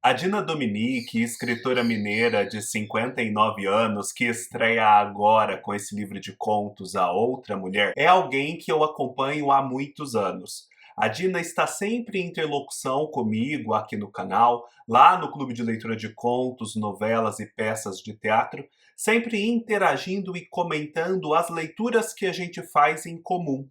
A Dina Dominique, escritora mineira de 59 anos, que estreia agora com esse livro de contos A Outra Mulher, é alguém que eu acompanho há muitos anos. A Dina está sempre em interlocução comigo aqui no canal, lá no Clube de Leitura de Contos, Novelas e Peças de Teatro, sempre interagindo e comentando as leituras que a gente faz em comum.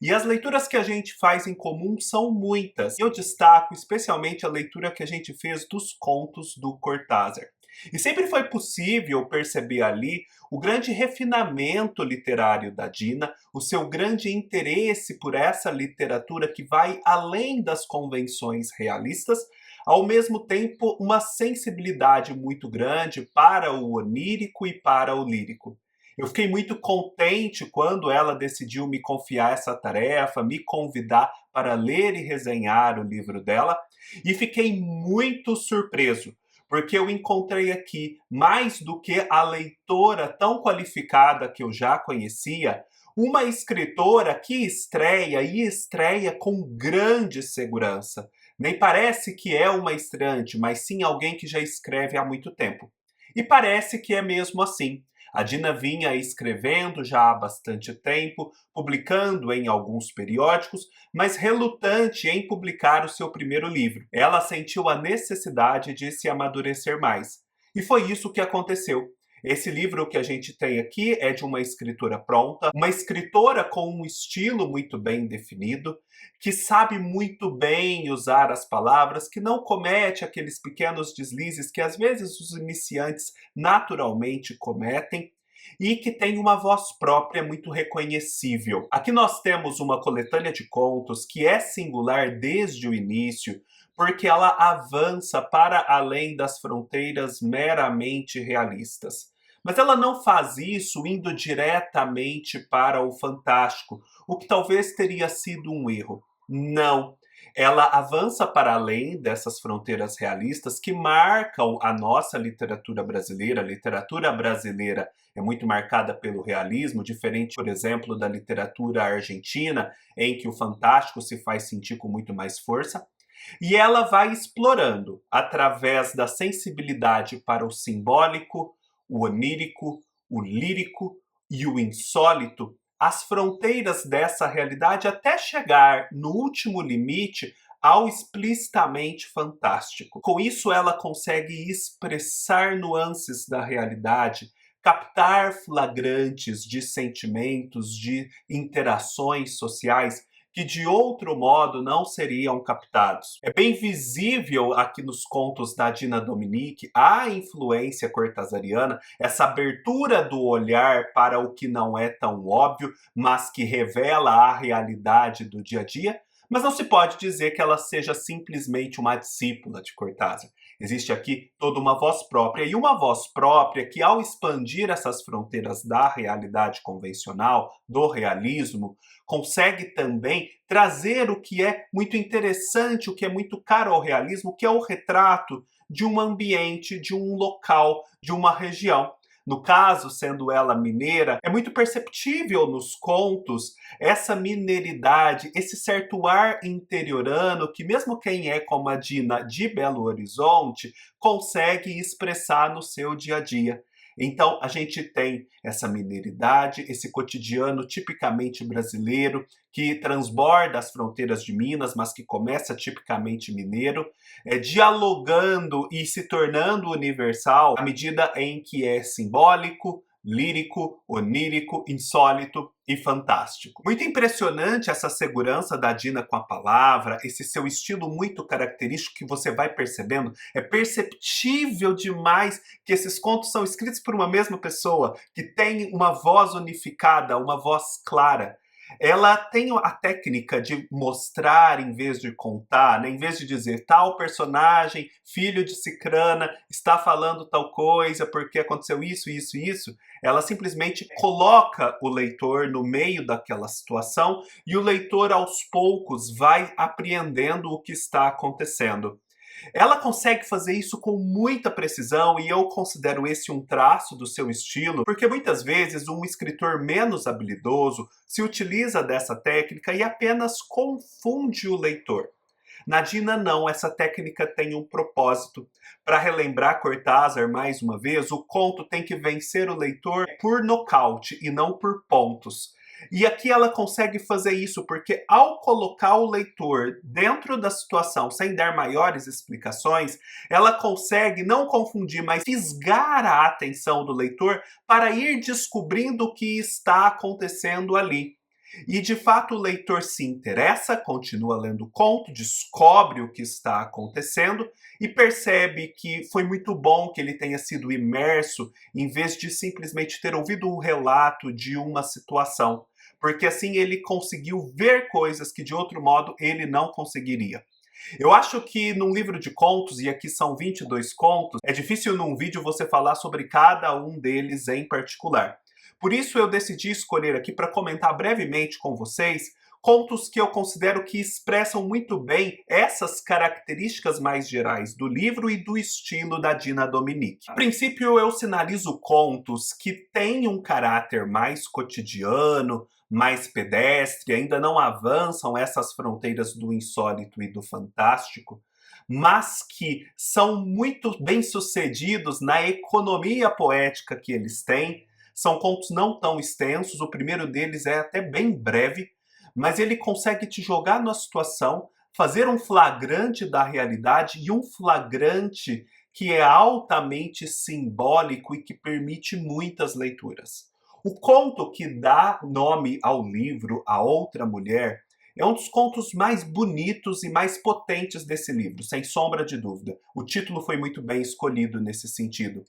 E as leituras que a gente faz em comum são muitas. Eu destaco especialmente a leitura que a gente fez dos contos do Cortázar. E sempre foi possível perceber ali o grande refinamento literário da Dina, o seu grande interesse por essa literatura que vai além das convenções realistas, ao mesmo tempo uma sensibilidade muito grande para o onírico e para o lírico. Eu fiquei muito contente quando ela decidiu me confiar essa tarefa, me convidar para ler e resenhar o livro dela, e fiquei muito surpreso, porque eu encontrei aqui, mais do que a leitora tão qualificada que eu já conhecia, uma escritora que estreia e estreia com grande segurança. Nem parece que é uma estreante, mas sim alguém que já escreve há muito tempo. E parece que é mesmo assim. A Dina vinha escrevendo já há bastante tempo, publicando em alguns periódicos, mas relutante em publicar o seu primeiro livro. Ela sentiu a necessidade de se amadurecer mais. E foi isso que aconteceu. Esse livro que a gente tem aqui é de uma escritora pronta, uma escritora com um estilo muito bem definido, que sabe muito bem usar as palavras, que não comete aqueles pequenos deslizes que às vezes os iniciantes naturalmente cometem e que tem uma voz própria muito reconhecível. Aqui nós temos uma coletânea de contos que é singular desde o início, porque ela avança para além das fronteiras meramente realistas. Mas ela não faz isso indo diretamente para o fantástico, o que talvez teria sido um erro. Não. Ela avança para além dessas fronteiras realistas que marcam a nossa literatura brasileira. A literatura brasileira é muito marcada pelo realismo, diferente, por exemplo, da literatura argentina, em que o fantástico se faz sentir com muito mais força. E ela vai explorando, através da sensibilidade para o simbólico, o onírico, o lírico e o insólito, as fronteiras dessa realidade até chegar no último limite ao explicitamente fantástico. Com isso, ela consegue expressar nuances da realidade, captar flagrantes de sentimentos, de interações sociais que de outro modo não seriam captados. É bem visível aqui nos contos da Dina Dominique a influência cortazariana, essa abertura do olhar para o que não é tão óbvio, mas que revela a realidade do dia a dia. Mas não se pode dizer que ela seja simplesmente uma discípula de Cortázar. Existe aqui toda uma voz própria, e uma voz própria que, ao expandir essas fronteiras da realidade convencional, do realismo, consegue também trazer o que é muito interessante, o que é muito caro ao realismo, que é o retrato de um ambiente, de um local, de uma região. No caso, sendo ela mineira, é muito perceptível nos contos essa mineridade, esse certo ar interiorano que mesmo quem é como a Dina de Belo Horizonte consegue expressar no seu dia a dia. Então, a gente tem essa mineridade, esse cotidiano tipicamente brasileiro, que transborda as fronteiras de Minas, mas que começa tipicamente mineiro, dialogando e se tornando universal à medida em que é simbólico, lírico, onírico, insólito e fantástico. Muito impressionante essa segurança da Dina com a palavra, esse seu estilo muito característico que você vai percebendo. É perceptível demais que esses contos são escritos por uma mesma pessoa, que tem uma voz unificada, uma voz clara. Ela tem a técnica de mostrar em vez de contar, né? Em vez de dizer tal personagem, filho de cicrana, está falando tal coisa porque aconteceu isso, isso e isso, ela simplesmente coloca o leitor no meio daquela situação e o leitor aos poucos vai apreendendo o que está acontecendo. Ela consegue fazer isso com muita precisão e eu considero esse um traço do seu estilo, porque muitas vezes um escritor menos habilidoso se utiliza dessa técnica e apenas confunde o leitor. Na Dina, não, essa técnica tem um propósito. Para relembrar Cortázar mais uma vez, o conto tem que vencer o leitor por nocaute e não por pontos. E aqui ela consegue fazer isso porque, ao colocar o leitor dentro da situação sem dar maiores explicações, ela consegue não confundir, mas fisgar a atenção do leitor para ir descobrindo o que está acontecendo ali. E de fato o leitor se interessa, continua lendo o conto, descobre o que está acontecendo e percebe que foi muito bom que ele tenha sido imerso em vez de simplesmente ter ouvido o relato de uma situação. Porque assim ele conseguiu ver coisas que de outro modo ele não conseguiria. Eu acho que num livro de contos, e aqui são 22 contos, é difícil num vídeo você falar sobre cada um deles em particular. Por isso eu decidi escolher aqui para comentar brevemente com vocês contos que eu considero que expressam muito bem essas características mais gerais do livro e do estilo da Dina Dominique. A princípio eu sinalizo contos que têm um caráter mais cotidiano, mais pedestre, ainda não avançam essas fronteiras do insólito e do fantástico, mas que são muito bem-sucedidos na economia poética que eles têm. São contos não tão extensos, o primeiro deles é até bem breve, mas ele consegue te jogar na situação, fazer um flagrante da realidade e um flagrante que é altamente simbólico e que permite muitas leituras. O conto que dá nome ao livro, A Outra Mulher, é um dos contos mais bonitos e mais potentes desse livro, sem sombra de dúvida. O título foi muito bem escolhido nesse sentido.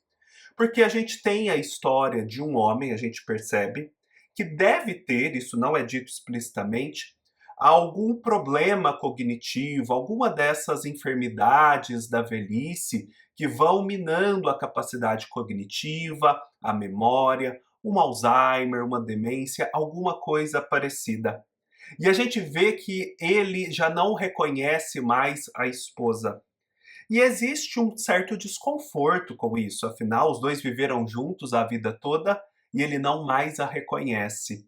Porque a gente tem a história de um homem, a gente percebe, que deve ter, isso não é dito explicitamente, algum problema cognitivo, alguma dessas enfermidades da velhice que vão minando a capacidade cognitiva, a memória, um Alzheimer, uma demência, alguma coisa parecida. E a gente vê que ele já não reconhece mais a esposa. E existe um certo desconforto com isso, afinal, os dois viveram juntos a vida toda e ele não mais a reconhece.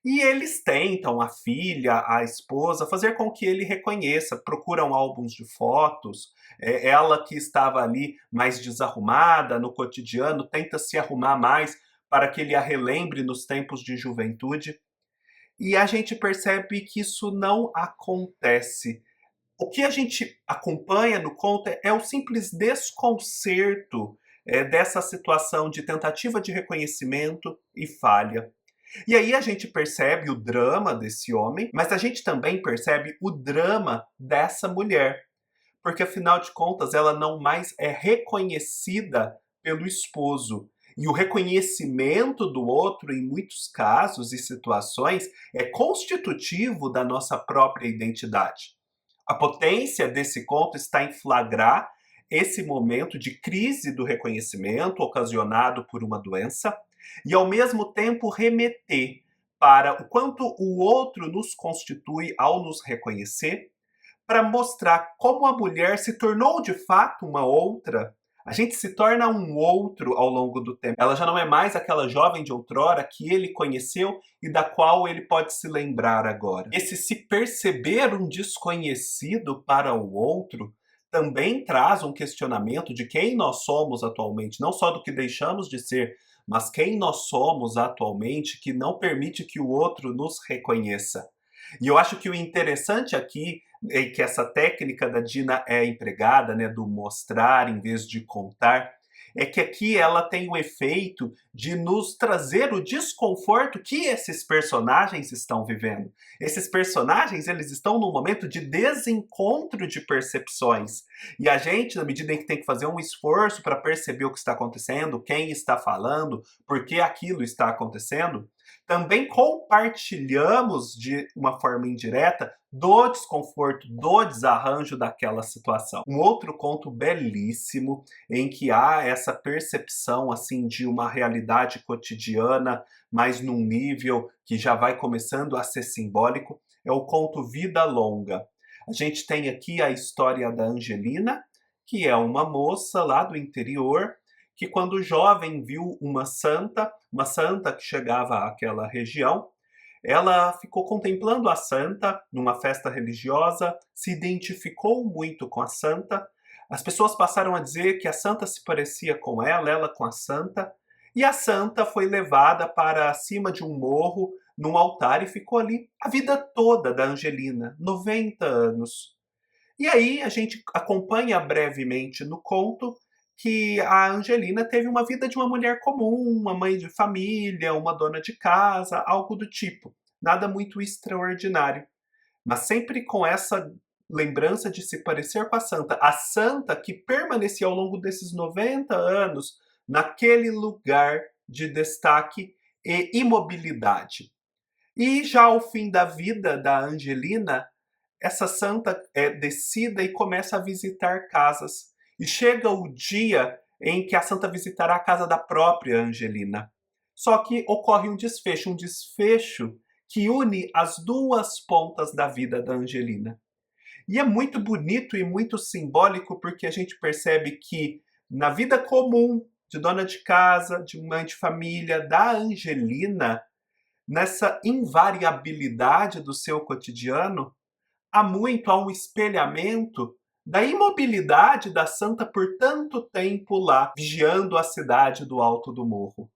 E eles tentam, a filha, a esposa, fazer com que ele reconheça, procuram álbuns de fotos, ela que estava ali mais desarrumada no cotidiano, tenta se arrumar mais para que ele a relembre nos tempos de juventude. E a gente percebe que isso não acontece. O que a gente acompanha no conto é o simples desconcerto dessa situação de tentativa de reconhecimento e falha. E aí a gente percebe o drama desse homem, mas a gente também percebe o drama dessa mulher. Porque afinal de contas ela não mais é reconhecida pelo esposo. E o reconhecimento do outro, em muitos casos e situações, é constitutivo da nossa própria identidade. A potência desse conto está em flagrar esse momento de crise do reconhecimento ocasionado por uma doença e, ao mesmo tempo, remeter para o quanto o outro nos constitui ao nos reconhecer, para mostrar como a mulher se tornou de fato uma outra. A gente se torna um outro ao longo do tempo. Ela já não é mais aquela jovem de outrora que ele conheceu e da qual ele pode se lembrar agora. Esse se perceber um desconhecido para o outro também traz um questionamento de quem nós somos atualmente, não só do que deixamos de ser, mas quem nós somos atualmente que não permite que o outro nos reconheça. E eu acho que o interessante aqui é que essa técnica da Dina é empregada, né, do mostrar em vez de contar, é que aqui ela tem o efeito de nos trazer o desconforto que esses personagens estão vivendo. Esses personagens, eles estão num momento de desencontro de percepções. E a gente, na medida em que tem que fazer um esforço para perceber o que está acontecendo, quem está falando, por que aquilo está acontecendo, também compartilhamos de uma forma indireta do desconforto, do desarranjo daquela situação. Um outro conto belíssimo em que há essa percepção assim de uma realidade cotidiana, mas num nível que já vai começando a ser simbólico, é o conto Vida Longa. A gente tem aqui a história da Angelina, que é uma moça lá do interior, que quando jovem viu uma santa que chegava àquela região, Ela ficou contemplando a santa numa festa religiosa, se identificou muito com a santa. As pessoas passaram a dizer que a santa se parecia com ela com a santa, e a santa foi levada para cima de um morro, num altar, e ficou ali a vida toda da Angelina, 90 anos. E aí a gente acompanha brevemente no conto que a Angelina teve uma vida de uma mulher comum, uma mãe de família, uma dona de casa, algo do tipo. Nada muito extraordinário, mas sempre com essa lembrança de se parecer com a santa. A santa que permanecia ao longo desses 90 anos naquele lugar de destaque e imobilidade. E já ao fim da vida da Angelina, essa santa decida e começa a visitar casas. E chega o dia em que a santa visitará a casa da própria Angelina. Só que ocorre um desfecho que une as duas pontas da vida da Angelina. E é muito bonito e muito simbólico porque a gente percebe que na vida comum de dona de casa, de mãe de família, da Angelina, nessa invariabilidade do seu cotidiano, há um espelhamento da imobilidade da santa por tanto tempo lá, vigiando a cidade do alto do morro.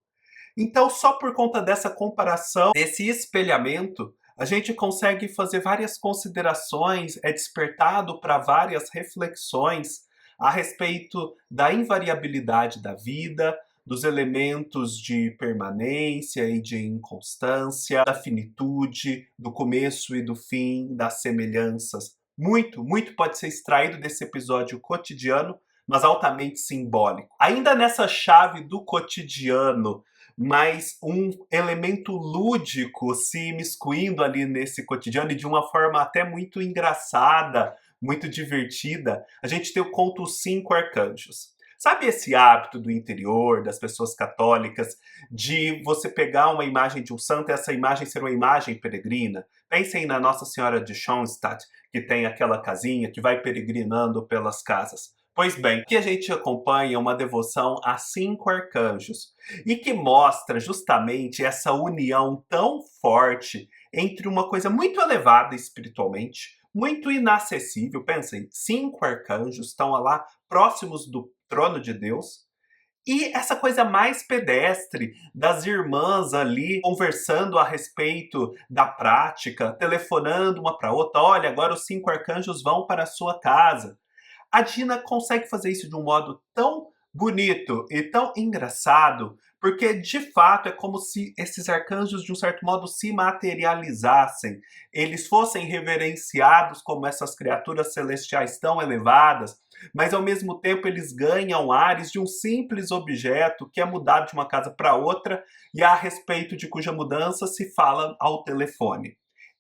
Então, só por conta dessa comparação, desse espelhamento, a gente consegue fazer várias considerações, é despertado para várias reflexões a respeito da invariabilidade da vida, dos elementos de permanência e de inconstância, da finitude, do começo e do fim, das semelhanças. Muito, muito pode ser extraído desse episódio cotidiano, mas altamente simbólico. Ainda nessa chave do cotidiano, mas um elemento lúdico se imiscuindo ali nesse cotidiano e de uma forma até muito engraçada, muito divertida, a gente tem o conto Os Cinco Arcanjos. Sabe esse hábito do interior, das pessoas católicas, de você pegar uma imagem de um santo e essa imagem ser uma imagem peregrina? Pensem na Nossa Senhora de Schoenstatt, que tem aquela casinha que vai peregrinando pelas casas. Pois bem, aqui a gente acompanha uma devoção a cinco arcanjos e que mostra justamente essa união tão forte entre uma coisa muito elevada espiritualmente, muito inacessível. Pensem, cinco arcanjos estão lá próximos do trono de Deus. E essa coisa mais pedestre das irmãs ali conversando a respeito da prática, telefonando uma para outra, olha, agora os cinco arcanjos vão para a sua casa. A Dina consegue fazer isso de um modo tão bonito e tão engraçado, porque de fato é como se esses arcanjos, de um certo modo, se materializassem. Eles fossem reverenciados como essas criaturas celestiais tão elevadas, mas ao mesmo tempo eles ganham ares de um simples objeto que é mudado de uma casa para outra e a respeito de cuja mudança se fala ao telefone.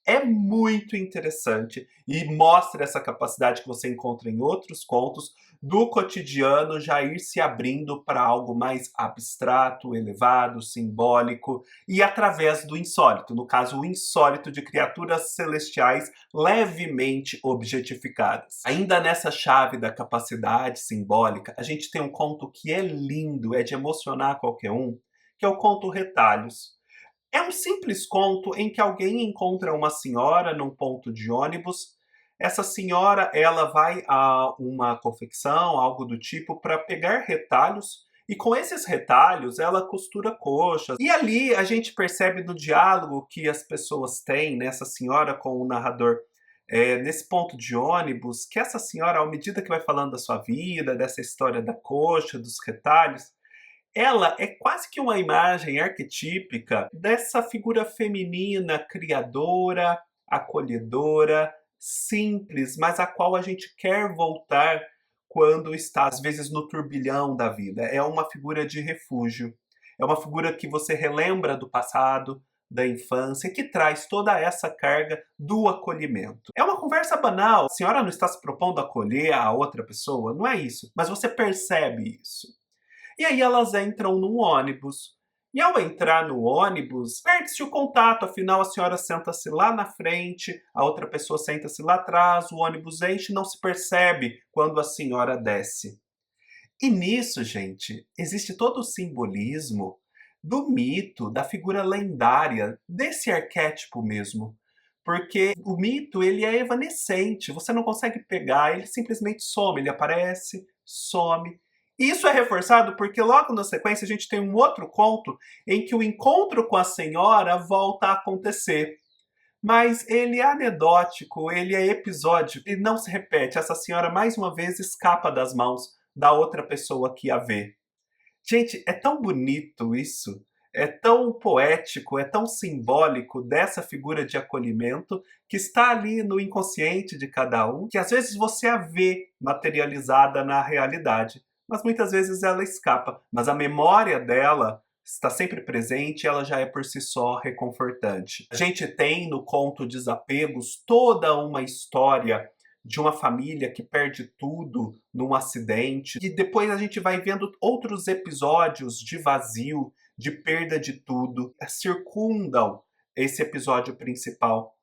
É muito interessante e mostra essa capacidade que você encontra em outros contos do cotidiano já ir se abrindo para algo mais abstrato, elevado, simbólico e através do insólito, no caso o insólito de criaturas celestiais levemente objetificadas. Ainda nessa chave da capacidade simbólica, a gente tem um conto que é lindo, é de emocionar qualquer um, que é o conto Retalhos. É um simples conto em que alguém encontra uma senhora num ponto de ônibus. Essa senhora, ela vai a uma confecção, algo do tipo, para pegar retalhos e com esses retalhos ela costura coxas. E ali a gente percebe no diálogo que as pessoas têm, né, essa senhora com o narrador, nesse ponto de ônibus, que essa senhora, à medida que vai falando da sua vida, dessa história da coxa, dos retalhos, ela é quase que uma imagem arquetípica dessa figura feminina, criadora, acolhedora, simples, mas a qual a gente quer voltar quando está, às vezes, no turbilhão da vida. É uma figura de refúgio. É uma figura que você relembra do passado, da infância, que traz toda essa carga do acolhimento. É uma conversa banal. A senhora não está se propondo a acolher a outra pessoa? Não é isso. Mas você percebe isso. E aí elas entram num ônibus. E ao entrar no ônibus, perde-se o contato, afinal a senhora senta-se lá na frente, a outra pessoa senta-se lá atrás, o ônibus enche e não se percebe quando a senhora desce. E nisso, gente, existe todo o simbolismo do mito, da figura lendária, desse arquétipo mesmo. Porque o mito, ele é evanescente, você não consegue pegar, ele simplesmente some, ele aparece, some. E isso é reforçado porque logo na sequência a gente tem um outro conto em que o encontro com a senhora volta a acontecer. Mas ele é anedótico, ele é episódico e não se repete. Essa senhora mais uma vez escapa das mãos da outra pessoa que a vê. Gente, é tão bonito isso, é tão poético, é tão simbólico dessa figura de acolhimento que está ali no inconsciente de cada um, que às vezes você a vê materializada na realidade, mas muitas vezes ela escapa. Mas a memória dela está sempre presente e ela já é por si só reconfortante. A gente tem no conto Desapegos toda uma história de uma família que perde tudo num acidente. E depois a gente vai vendo outros episódios de vazio, de perda de tudo, circundam esse episódio principal.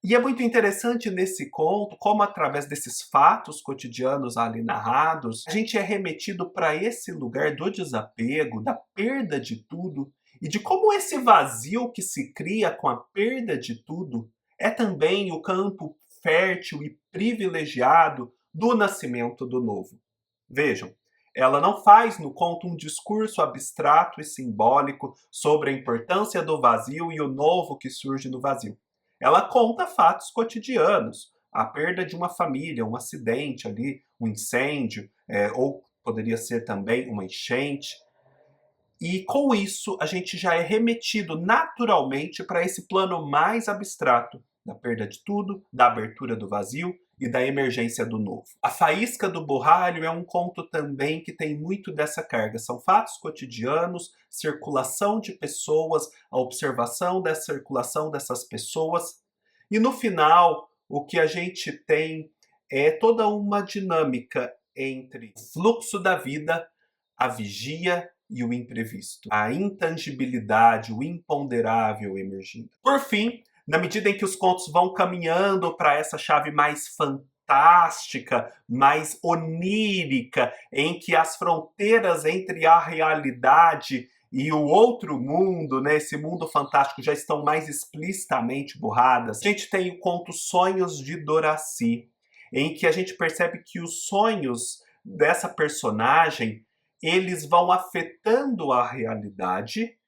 E é muito interessante nesse conto como, através desses fatos cotidianos ali narrados, a gente é remetido para esse lugar do desapego, da perda de tudo, e de como esse vazio que se cria com a perda de tudo é também o campo fértil e privilegiado do nascimento do novo. Vejam, ela não faz no conto um discurso abstrato e simbólico sobre a importância do vazio e o novo que surge do vazio. Ela conta fatos cotidianos, a perda de uma família, um acidente ali, um incêndio, ou poderia ser também uma enchente. E com isso, a gente já é remetido naturalmente para esse plano mais abstrato, da perda de tudo, da abertura do vazio e da emergência do novo. A Faísca do Borralho é um conto também que tem muito dessa carga. São fatos cotidianos, circulação de pessoas, a observação da circulação dessas pessoas. E no final, o que a gente tem é toda uma dinâmica entre o fluxo da vida, a vigia e o imprevisto, a intangibilidade, o imponderável emergindo. Por fim, na medida em que os contos vão caminhando para essa chave mais fantástica, mais onírica, em que as fronteiras entre a realidade e o outro mundo, né, esse mundo fantástico, já estão mais explicitamente borradas, a gente tem o conto Sonhos de Doraci, em que a gente percebe que os sonhos dessa personagem eles vão afetando a realidade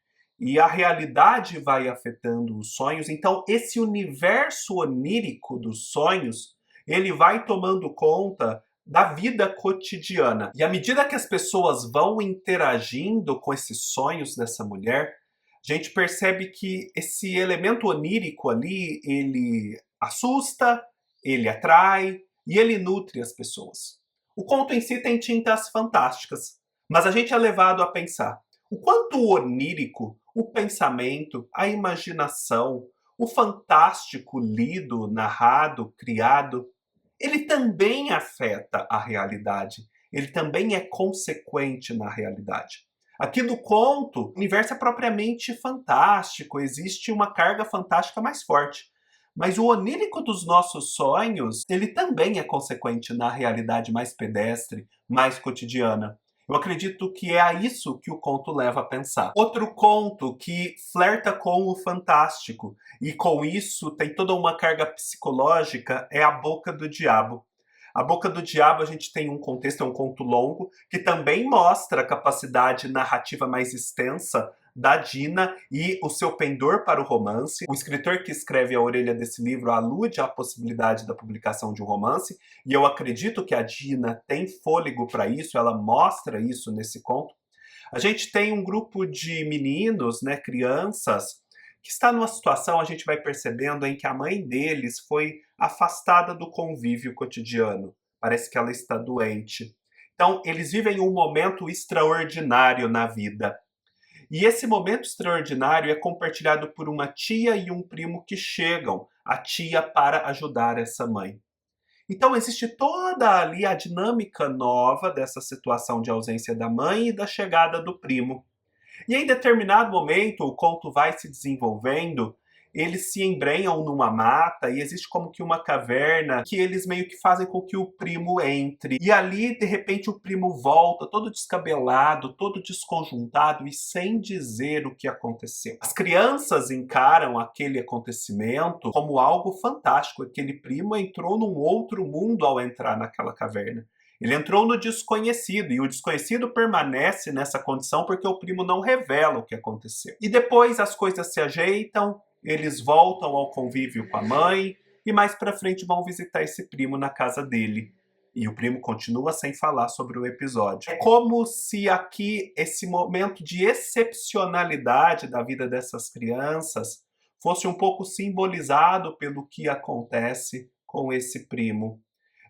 e a realidade vai afetando os sonhos. Então, esse universo onírico dos sonhos, ele vai tomando conta da vida cotidiana. E à medida que as pessoas vão interagindo com esses sonhos dessa mulher, a gente percebe que esse elemento onírico ali, ele assusta, ele atrai e ele nutre as pessoas. O conto em si tem tintas fantásticas, mas a gente é levado a pensar o quanto o onírico, o pensamento, a imaginação, o fantástico lido, narrado, criado, ele também afeta a realidade. Ele também é consequente na realidade. Aqui no conto, o universo é propriamente fantástico, existe uma carga fantástica mais forte. Mas o onírico dos nossos sonhos, ele também é consequente na realidade mais pedestre, mais cotidiana. Eu acredito que é a isso que o conto leva a pensar. Outro conto que flerta com o fantástico e com isso tem toda uma carga psicológica é A Boca do Diabo. A Boca do Diabo a gente tem um contexto, é um conto longo, que também mostra a capacidade narrativa mais extensa da Dina e o seu pendor para o romance. O escritor que escreve a orelha desse livro alude à possibilidade da publicação de um romance, e eu acredito que a Dina tem fôlego para isso, ela mostra isso nesse conto. A gente tem um grupo de meninos, né, crianças, que está numa situação, a gente vai percebendo, em que a mãe deles foi afastada do convívio cotidiano. Parece que ela está doente. Então, eles vivem um momento extraordinário na vida. E esse momento extraordinário é compartilhado por uma tia e um primo que chegam, a tia para ajudar essa mãe. Então existe toda ali a dinâmica nova dessa situação de ausência da mãe e da chegada do primo. E em determinado momento o conto vai se desenvolvendo eles se embrenham numa mata e existe como que uma caverna que eles meio que fazem com que o primo entre. E ali, de repente, o primo volta todo descabelado, todo desconjuntado e sem dizer o que aconteceu. As crianças encaram aquele acontecimento como algo fantástico. Aquele primo entrou num outro mundo ao entrar naquela caverna. Ele entrou no desconhecido, e o desconhecido permanece nessa condição porque o primo não revela o que aconteceu. E depois as coisas se ajeitam, eles voltam ao convívio com a mãe, e mais pra frente vão visitar esse primo na casa dele. E o primo continua sem falar sobre o episódio. É como se aqui esse momento de excepcionalidade da vida dessas crianças fosse um pouco simbolizado pelo que acontece com esse primo.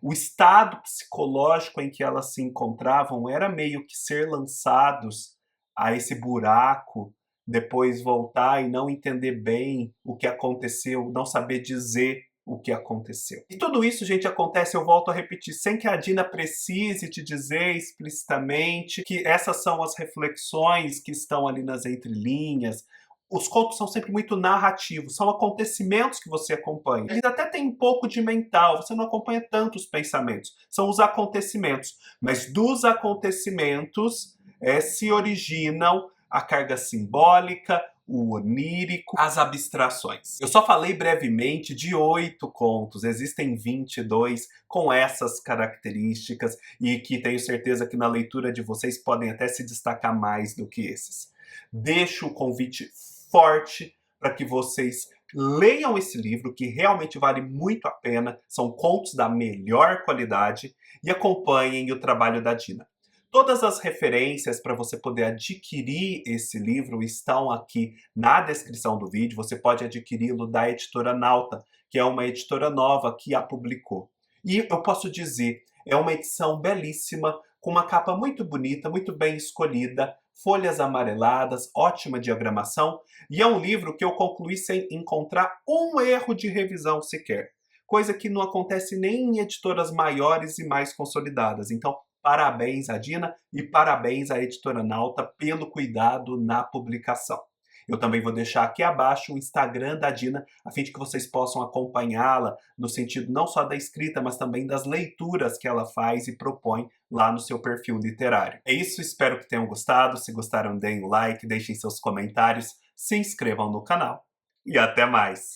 O estado psicológico em que elas se encontravam era meio que ser lançados a esse buraco, depois voltar e não entender bem o que aconteceu, não saber dizer o que aconteceu. E tudo isso, gente, acontece, eu volto a repetir, sem que a Dina precise te dizer explicitamente que essas são as reflexões que estão ali nas entrelinhas. Os contos são sempre muito narrativos, são acontecimentos que você acompanha. Eles até têm um pouco de mental, você não acompanha tanto os pensamentos, são os acontecimentos. Mas dos acontecimentos se originam a carga simbólica, o onírico, as abstrações. Eu só falei brevemente de 8 contos, existem 22 com essas características e que tenho certeza que na leitura de vocês podem até se destacar mais do que esses. Deixo o convite forte para que vocês leiam esse livro, que realmente vale muito a pena, são contos da melhor qualidade, e acompanhem o trabalho da Dina. Todas as referências para você poder adquirir esse livro estão aqui na descrição do vídeo. Você pode adquiri-lo da editora Nauta, que é uma editora nova que a publicou. E eu posso dizer, é uma edição belíssima, com uma capa muito bonita, muito bem escolhida, folhas amareladas, ótima diagramação, e é um livro que eu concluí sem encontrar um erro de revisão sequer. Coisa que não acontece nem em editoras maiores e mais consolidadas. Então, parabéns à Dina e parabéns à editora Nauta pelo cuidado na publicação. Eu também vou deixar aqui abaixo o Instagram da Dina, a fim de que vocês possam acompanhá-la no sentido não só da escrita, mas também das leituras que ela faz e propõe lá no seu perfil literário. É isso, espero que tenham gostado. Se gostaram, deem o like, deixem seus comentários, se inscrevam no canal e até mais!